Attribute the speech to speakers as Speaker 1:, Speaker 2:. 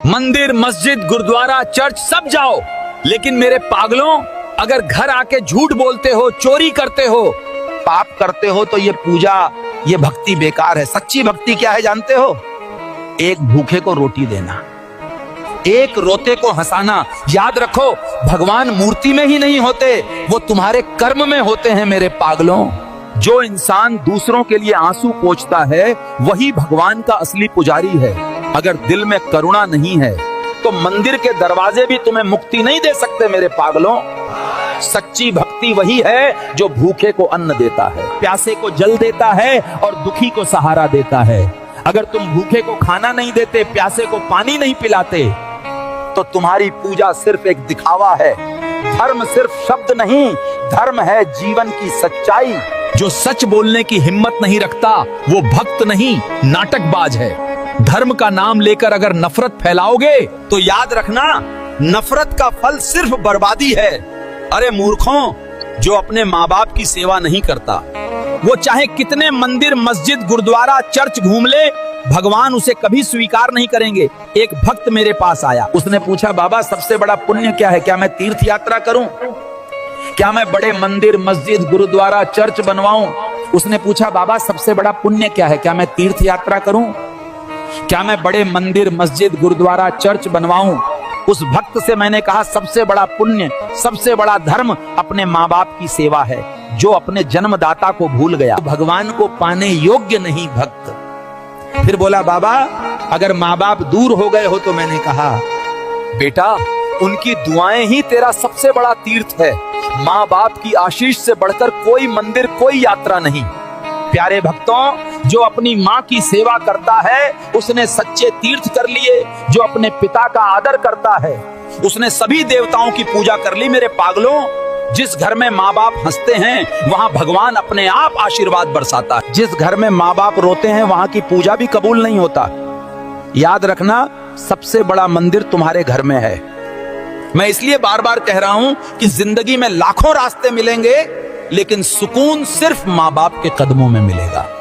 Speaker 1: मंदिर, मस्जिद, गुरुद्वारा, चर्च सब जाओ, लेकिन मेरे पागलों, अगर घर आके झूठ बोलते हो, चोरी करते हो, पाप करते हो, तो ये पूजा, ये भक्ति बेकार है। सच्ची भक्ति क्या है जानते हो? एक भूखे को रोटी देना, एक रोते को हंसाना। याद रखो, भगवान मूर्ति में ही नहीं होते, वो तुम्हारे कर्म में होते हैं मेरे पागलों। जो इंसान दूसरों के लिए आंसू पोंछता है, वही भगवान का असली पुजारी है। अगर दिल में करुणा नहीं है, तो मंदिर के दरवाजे भी तुम्हें मुक्ति नहीं दे सकते मेरे पागलों। सच्ची भक्ति वही है जो भूखे को अन्न देता है, प्यासे को जल देता है और दुखी को सहारा देता है। अगर तुम भूखे को खाना नहीं देते, प्यासे को पानी नहीं पिलाते, तो तुम्हारी पूजा सिर्फ एक दिखावा है। धर्म सिर्फ शब्द नहीं, धर्म है जीवन की सच्चाई। जो सच बोलने की हिम्मत नहीं रखता, वो भक्त नहीं, नाटकबाज है। धर्म का नाम लेकर अगर नफरत फैलाओगे, तो याद रखना, नफरत का फल सिर्फ बर्बादी है। अरे मूर्खों, जो अपने माँ बाप की सेवा नहीं करता, वो चाहे कितने मंदिर, मस्जिद, गुरुद्वारा, चर्च घूम ले, भगवान उसे कभी स्वीकार नहीं करेंगे। एक भक्त मेरे पास आया, उसने पूछा, बाबा सबसे बड़ा पुण्य क्या है? क्या मैं तीर्थ यात्रा करूं? क्या मैं बड़े मंदिर, मस्जिद, गुरुद्वारा, चर्च बनवाऊं? उसने पूछा, बाबा सबसे बड़ा पुण्य क्या है? क्या मैं तीर्थ यात्रा करूं? क्या मैं बड़े मंदिर, मस्जिद, गुरुद्वारा, चर्च बनवाऊं? उस भक्त से मैंने कहा, सबसे बड़ा पुण्य, सबसे बड़ा धर्म अपने माँ बाप की सेवा है। जो अपने जन्मदाता को भूल गया, भगवान को पाने योग्य नहीं भक्त। फिर बोला, बाबा अगर माँ बाप दूर हो गए हो, तो मैंने कहा, बेटा उनकी दुआएं ही तेरा सबसे बड़ा तीर्थ है। माँ बाप की आशीष से बढ़कर कोई मंदिर, कोई यात्रा नहीं। प्यारे भक्तों, जो अपनी माँ की सेवा करता है, उसने सच्चे तीर्थ कर लिए। जो अपने पिता का आदर करता है, उसने सभी देवताओं की पूजा कर ली मेरे पागलों। जिस घर में माँ बाप हंसते हैं, वहां भगवान अपने आप आशीर्वाद बरसाता है। जिस घर में माँ बाप रोते हैं, वहां की पूजा भी कबूल नहीं होता। याद रखना, सबसे बड़ा मंदिर तुम्हारे घर में है। मैं इसलिए बार बार कह रहा हूं कि जिंदगी में लाखों रास्ते मिलेंगे, लेकिन सुकून सिर्फ माँ बाप के कदमों में मिलेगा।